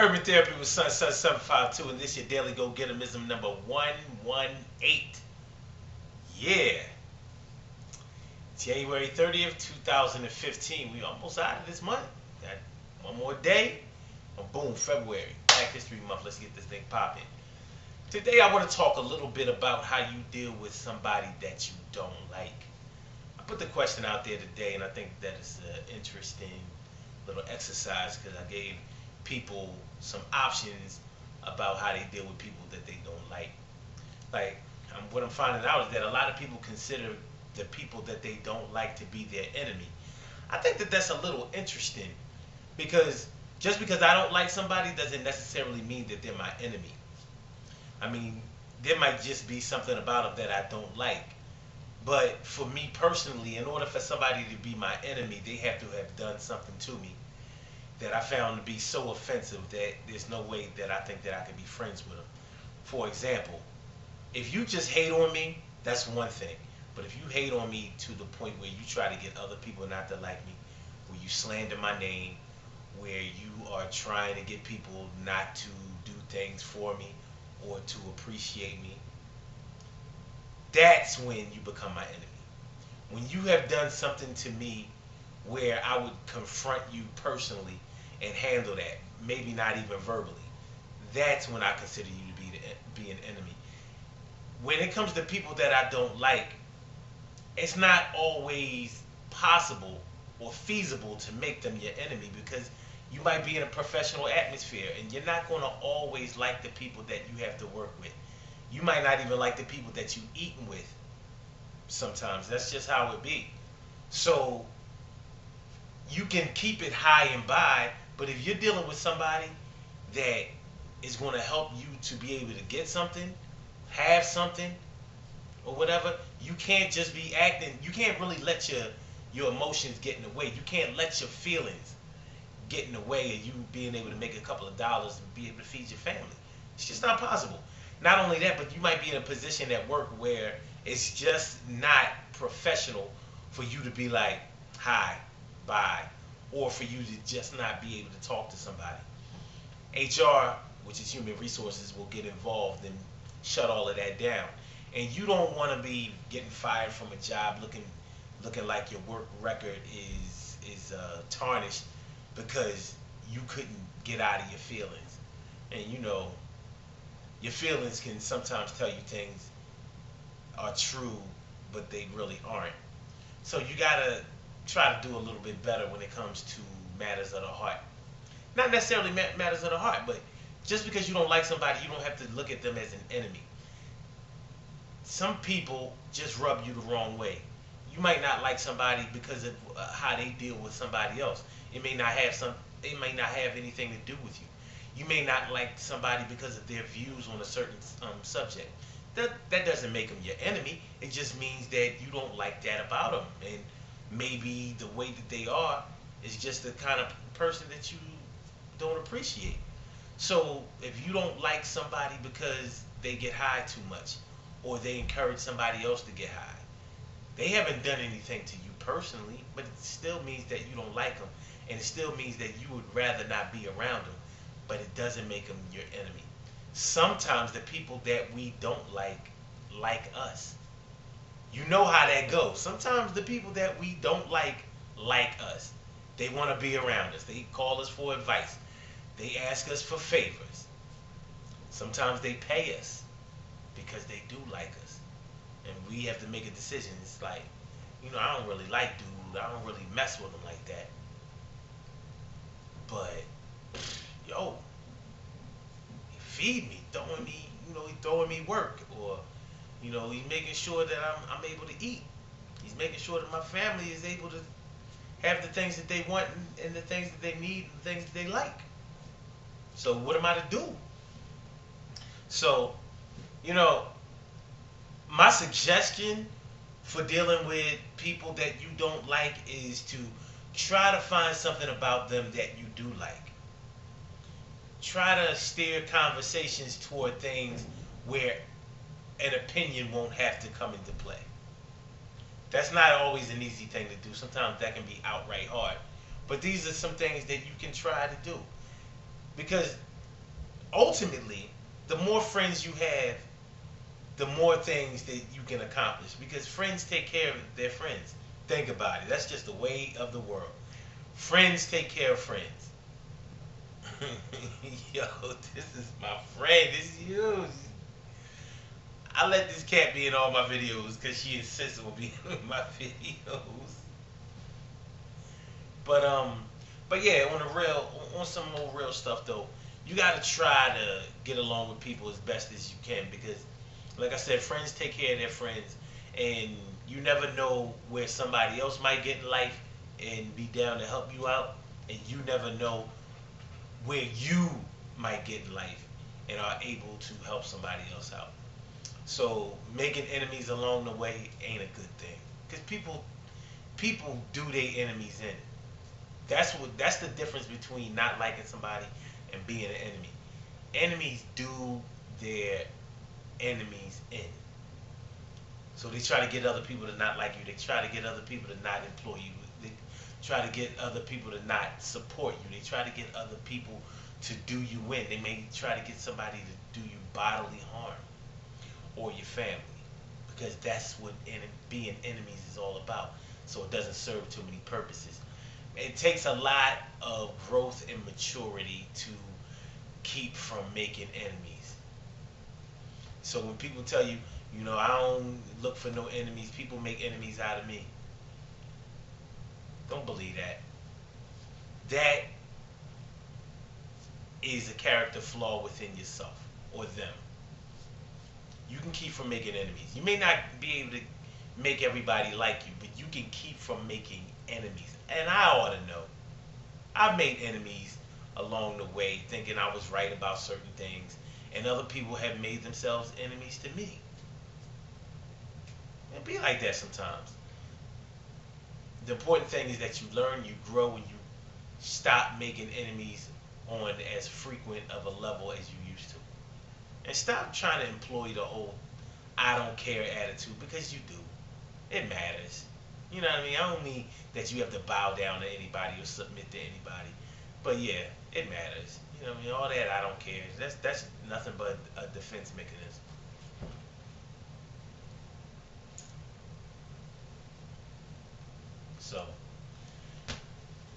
Urban Therapy with Sun 752, and this your daily Gogetemism number 118. Yeah, January 30th, 2015. We almost out of this month. Got one more day, and boom, February. Black History Month. Let's get this thing popping. Today, I want to talk a little bit about how you deal with somebody that you don't like. I put the question out there today, and I think that is an interesting little exercise because I gave people some options about how they deal with people that they don't like. Like, what I'm finding out is that a lot of people consider the people that they don't like to be their enemy. I think that that's a little interesting because just because I don't like somebody doesn't necessarily mean that they're my enemy. I mean, there might just be something about them that I don't like. But for me personally, in order for somebody to be my enemy, they have to have done something to me that I found to be so offensive that there's no way that I think that I could be friends with them. For example, if you just hate on me, that's one thing. But if you hate on me to the point where you try to get other people not to like me, where you slander my name, where you are trying to get people not to do things for me or to appreciate me, that's when you become my enemy. When you have done something to me where I would confront you personally and handle that, maybe not even verbally, that's when I consider you to be an enemy. When it comes to people that I don't like, it's not always possible or feasible to make them your enemy because you might be in a professional atmosphere and you're not going to always like the people that you have to work with. You might not even like the people that you eating with sometimes. That's just how it be. So you can keep it high and by, but if you're dealing with somebody that is going to help you to be able to get something, have something, or whatever, you can't just be acting. You can't really let your emotions get in the way. You can't let your feelings get in the way of you being able to make a couple of dollars and be able to feed your family. It's just not possible. Not only that, but you might be in a position at work where it's just not professional for you to be like, hi, bye, or for you to just not be able to talk to somebody. HR, which is human resources, will get involved and shut all of that down. And you don't want to be getting fired from a job looking like your work record is tarnished because you couldn't get out of your feelings. And you know, your feelings can sometimes tell you things are true, but they really aren't. So you gotta try to do a little bit better when it comes to matters of the heart. Not necessarily matters of the heart, but just because you don't like somebody, you don't have to look at them as an enemy. Some people just rub you the wrong way. You might not like somebody because of how they deal with somebody else. It may not have some. It may not have anything to do with you. You may not like somebody because of their views on a certain subject. That doesn't make them your enemy. It just means that you don't like that about them, and maybe the way that they are is just the kind of person that you don't appreciate. So if you don't like somebody because they get high too much, or they encourage somebody else to get high, they haven't done anything to you personally, but it still means that you don't like them, and it still means that you would rather not be around them, but it doesn't make them your enemy. Sometimes the people that we don't like us. You know how that goes. Sometimes the people that we don't like us. They want to be around us. They call us for advice. They ask us for favors. Sometimes they pay us because they do like us. And we have to make a decision. It's like, I don't really like dude. I don't really mess with him like that. But, yo, he feed me, throwing me, he throwing me work. Or, he's making sure that I'm able to eat. He's making sure that my family is able to have the things that they want and the things that they need and the things that they like. So what am I to do? So, my suggestion for dealing with people that you don't like is to try to find something about them that you do like. Try to steer conversations toward things where an opinion won't have to come into play. That's not always an easy thing to do. Sometimes that can be outright hard. But these are some things that you can try to do. Because ultimately, the more friends you have, the more things that you can accomplish because friends take care of their friends. Think about it. That's just the way of the world. Friends take care of friends. Yo, this is my friend. This is you. I let this cat be in all my videos because she insists on being in my videos. But but yeah, on the real, on some more real stuff though, you gotta try to get along with people as best as you can because, like I said, friends take care of their friends, and you never know where somebody else might get in life and be down to help you out, and you never know where you might get in life and are able to help somebody else out. So making enemies along the way ain't a good thing because people do their enemies in. That's the difference between not liking somebody and being an enemy. Enemies do their enemies in. So they try to get other people to not like you. They try to get other people to not employ you. They try to get other people to not support you. They try to get other people to do you in. They may try to get somebody to do you bodily harm or your family because that's what being enemies is all about. So it doesn't serve too many purposes. It takes a lot of growth and maturity to keep from making enemies. So when people tell you, you know, I don't look for no enemies, people make enemies out of me. Don't believe that. That is a character flaw within yourself or them. You can keep from making enemies. You may not be able to make everybody like you, but you can keep from making enemies. And I ought to know. I've made enemies along the way thinking I was right about certain things, and other people have made themselves enemies to me. It be like that sometimes. The important thing is that you learn, you grow, and you stop making enemies on as frequent of a level as you used to. And stop trying to employ the whole I don't care attitude because you do. It matters. You know what I mean? I don't mean that you have to bow down to anybody or submit to anybody. But yeah, it matters. You know what I mean? All that I don't care. That's nothing but a defense mechanism. So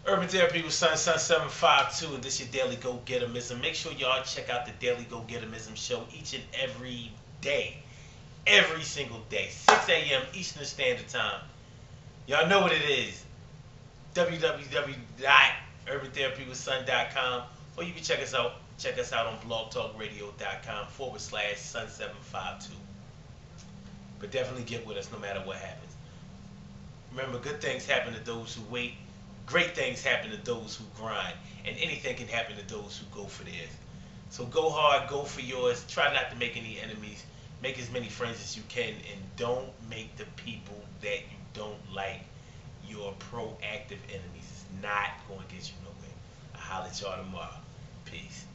Urban Therapy with Sun 752, and this your Daily Gogetemism. Make sure y'all check out the Daily Gogetemism show each and every day. Every single day. 6 a.m. Eastern Standard Time. Y'all know what it is. www.urbantherapywithsun.com, or you can check us out. Check us out on blogtalkradio.com/Sun752. But definitely get with us no matter what happens. Remember, good things happen to those who wait. Great things happen to those who grind. And anything can happen to those who go for theirs. So go hard, go for yours. Try not to make any enemies. Make as many friends as you can. And don't make the people that you don't like your proactive enemies. It's not going to get you nowhere. I'll holler at y'all tomorrow. Peace.